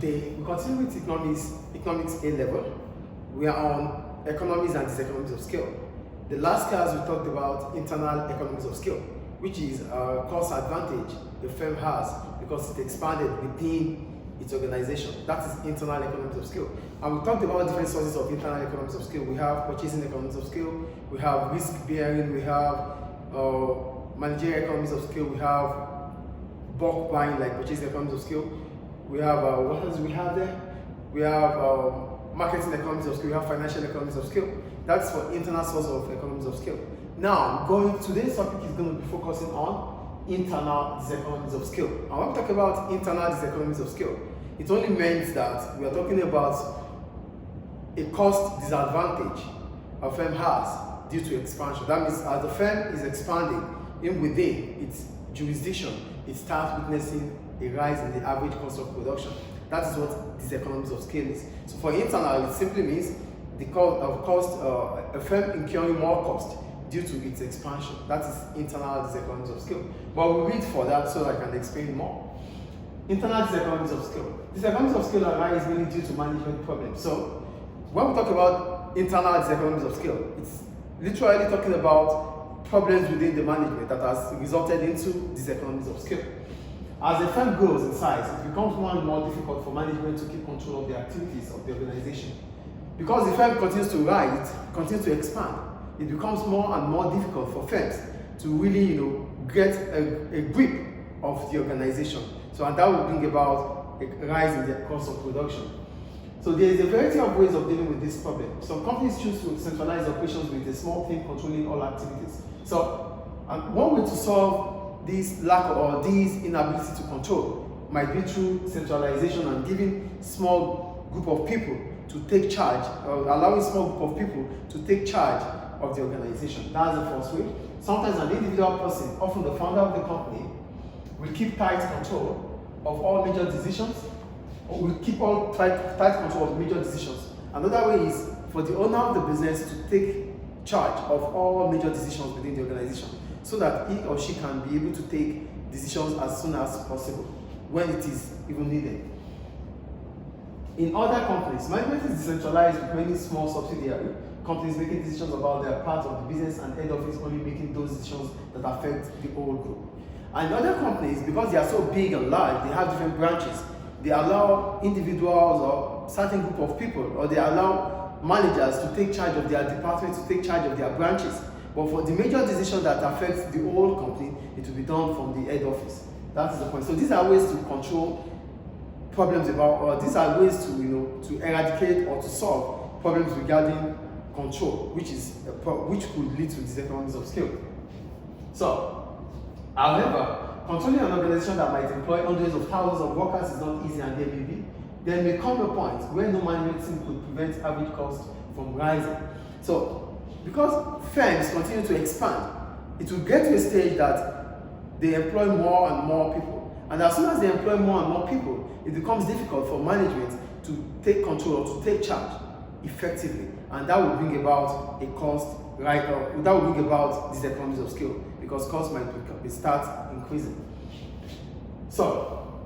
Good day. We continue with economics A level. We are on economies and diseconomies of scale. The last class we talked about internal economies of scale, which is a cost advantage a firm has because it expanded within its organization. That is internal economies of scale. And we talked about different sources of internal economies of scale. We have purchasing economies of scale, we have risk bearing, we have managerial economies of scale, we have bulk buying like purchasing economies of scale. We have, what else do we have there? We have marketing economies of scale, we have financial economies of scale. That's for internal source of economies of scale. Now, today's topic is going to be focusing on internal diseconomies of scale. And when we talk about internal diseconomies of scale, it only means that we are talking about a cost disadvantage a firm has due to expansion. That means as the firm is expanding within its jurisdiction, it starts witnessing a rise in the average cost of production. That is what diseconomies of scale is. So for internal, it simply means the cost of a firm incurring more cost due to its expansion. That is internal diseconomies of scale. But we'll read for that so I can explain more. Internal diseconomies of scale. Diseconomies of scale arise mainly due to management problems. So when we talk about internal diseconomies of scale, it's literally talking about problems within the management that has resulted into diseconomies of scale. As the firm grows in size, it becomes more and more difficult for management to keep control of the activities of the organization. Because the firm continues to rise, continues to expand, it becomes more and more difficult for firms to really, get a grip of the organization. And that will bring about a rise in the cost of production. So there is a variety of ways of dealing with this problem. Some companies choose to centralize operations with a small team controlling all activities. So one way to solve this lack or this inability to control might be through centralization and giving small group of people to take charge, or allowing small group of people to take charge of the organization. That's the first way. Sometimes an individual person, often the founder of the company, will keep tight control of all major decisions, or will keep all tight control of major decisions. Another way is for the owner of the business to take charge of all major decisions within the organization, so that he or she can be able to take decisions as soon as possible, when it is even needed. In other companies, management is decentralized with many small subsidiary companies making decisions about their part of the business and head office only making those decisions that affect the whole group. And in other companies, because they are so big and large, they have different branches. They allow individuals or certain group of people, or they allow managers to take charge of their departments, to take charge of their branches. But for the major decision that affects the whole company, it will be done from the head office. That is the point. So these are ways to control problems or these are ways to eradicate or to solve problems regarding control, which could lead to diseconomies of scale. So, however, controlling an organization that might employ hundreds of thousands of workers is not easy, and there may come a point where no management team could prevent average cost from rising. So, because firms continue to expand, it will get to a stage that they employ more and more people. And as soon as they employ more and more people, it becomes difficult for management to take control or to take charge effectively. And that will bring about a cost, that will bring about diseconomies of scale, because costs might start increasing. So,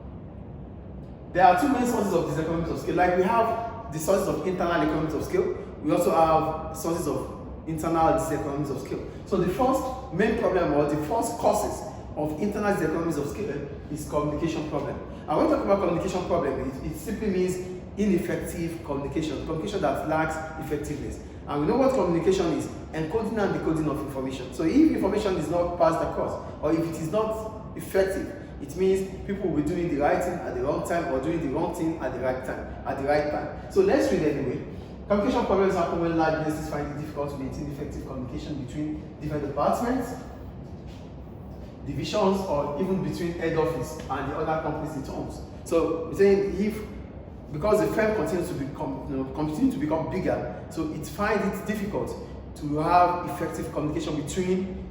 there are two main sources of diseconomies of scale. Like we have the sources of internal economies of scale, we also have sources of internal diseconomies of scale. So the first main problem, or the first causes of internal diseconomies of scale, is communication problem. And when we talk about communication problem, it simply means ineffective communication that lacks effectiveness. And we know what communication is: encoding and decoding of information. So if information is not passed across, or if it is not effective, it means people will be doing the right thing at the wrong time, or doing the wrong thing at the right time. So let's read anyway. Communication problems happen when large businesses find it difficult to maintain effective communication between different departments, divisions, or even between head office and the other companies it owns. So we're saying because the firm continues to become bigger, so it finds it difficult to have effective communication between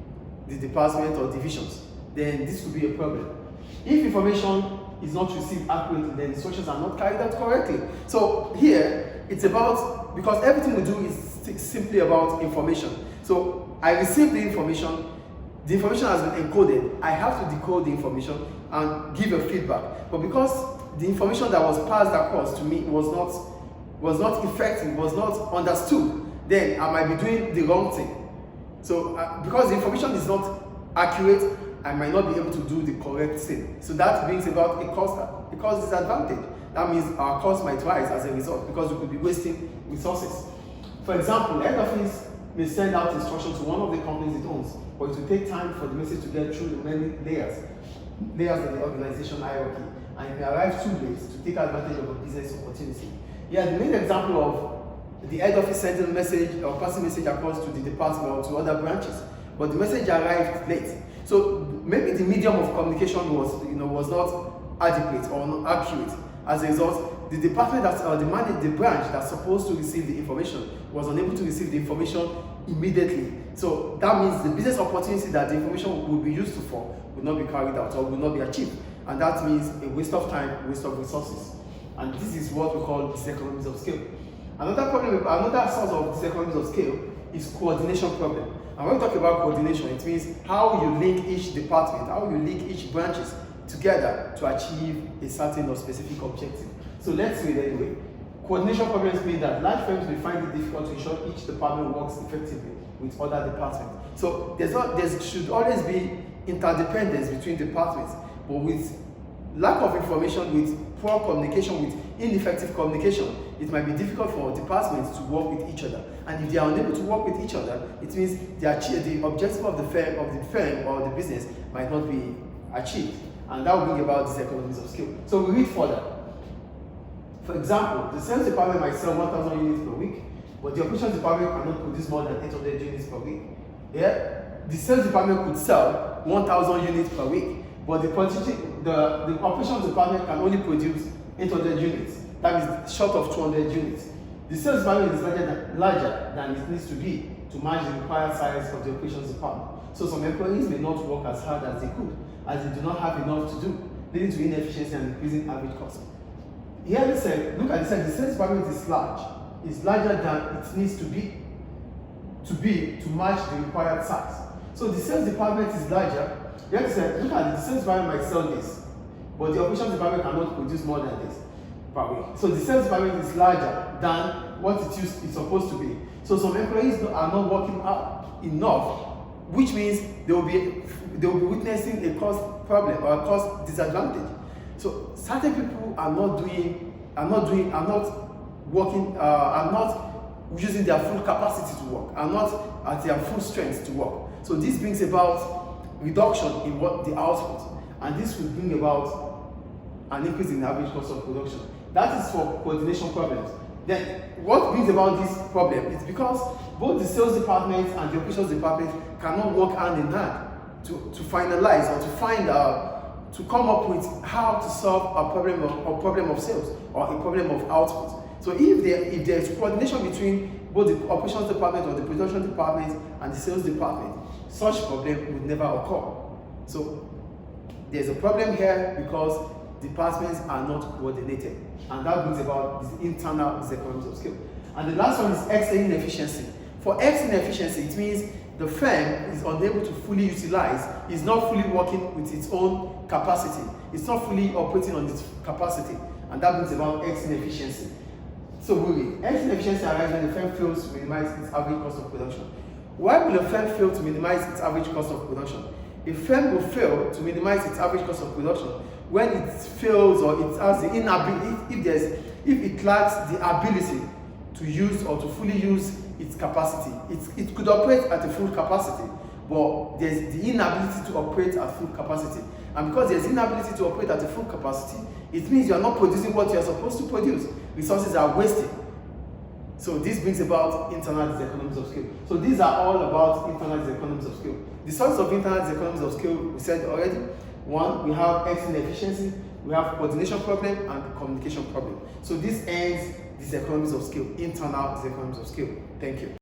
the department or divisions, then this could be a problem. If information is not received accurately, then instructions are not carried out correctly. So here, it's about, because everything we do is simply about information. So I receive the information has been encoded, I have to decode the information and give a feedback. But because the information that was passed across to me was not effective, was not understood, then I might be doing the wrong thing. So because the information is not accurate, I might not be able to do the correct thing. So that brings about a cost disadvantage. That means our cost might rise as a result because we could be wasting resources. For example, head office may send out instructions to one of the companies it owns, but it will take time for the message to get through the many layers of the organization hierarchy, and it may arrive too late to take advantage of a business opportunity. Yeah, the main example of the head office sending a message or passing message across to the department or to other branches, but the message arrived late. So maybe the medium of communication was not adequate or not accurate. As a result, the department the branch that's supposed to receive the information was unable to receive the information immediately. So that means the business opportunity that the information will be used for will not be carried out or will not be achieved. And that means a waste of time, waste of resources. And this is what we call diseconomies of scale. Another source of diseconomies of scale is coordination problem. And when we talk about coordination, it means how you link each department, how you link each branches together to achieve a certain or specific objective. So let's say that anyway. Coordination problems mean that large firms may find it difficult to ensure each department works effectively with other departments. So there should always be interdependence between departments, but with lack of information, with poor communication, with ineffective communication, it might be difficult for departments to work with each other. And if they are unable to work with each other, it means the objective of the firm or the business might not be achieved. And that will bring about diseconomies of scale. So we read further. For example, the sales department might sell 1,000 units per week, but the operations department cannot produce more than 800 units per week. Yeah? The sales department could sell 1,000 units per week, but the operations department can only produce 800 units. That is short of 200 units. The sales department is larger than it needs to be to match the required size of the operations department. So some employees may not work as hard as they could, as they do not have enough to do, leading to inefficiency and increasing average cost. Here they say, look at this side, the sales department is large. It's larger than it needs to be to match the required size. So the sales department is larger. Here they say, look at it, the sales department might sell this, but the operations department cannot produce more than this per week. So the sales department is larger than what it's supposed to be. So some employees are not working out enough, which means they will be witnessing a cost problem or a cost disadvantage. So certain people are not using their full capacity to work, are not at their full strength to work. So this brings about reduction in the output, and this will bring about an increase in the average cost of production. That is for coordination problems. Then what brings about this problem is because both the sales department and the operations department cannot work hand in hand to finalize or to come up with how to solve a problem of sales or a problem of output. So if there is coordination between both the operations department or the production department and the sales department, such problem would never occur. So there's a problem here because departments are not coordinated, and that brings about this internal diseconomies of scale. And the last one is X inefficiency. For X inefficiency, it means the firm is unable to fully utilize, is not fully working with its own capacity. It's not fully operating on its capacity, and that brings about X inefficiency. So really, X inefficiency arises when the firm fails to minimize its average cost of production. Why will a firm fail to minimize its average cost of production? A firm will fail to minimize its average cost of production when it fails or it has the inability, if it lacks the ability to use or to fully use its capacity. It could operate at a full capacity, but there's the inability to operate at full capacity. And because there's inability to operate at a full capacity, it means you're not producing what you're supposed to produce. Resources are wasted. So this brings about internal diseconomies of scale. So these are all about internal diseconomies of scale. The source of internal diseconomies of scale, we said already. One, we have X inefficiency, we have coordination problem and communication problem. So this ends diseconomies of scale, internal diseconomies of scale. Thank you.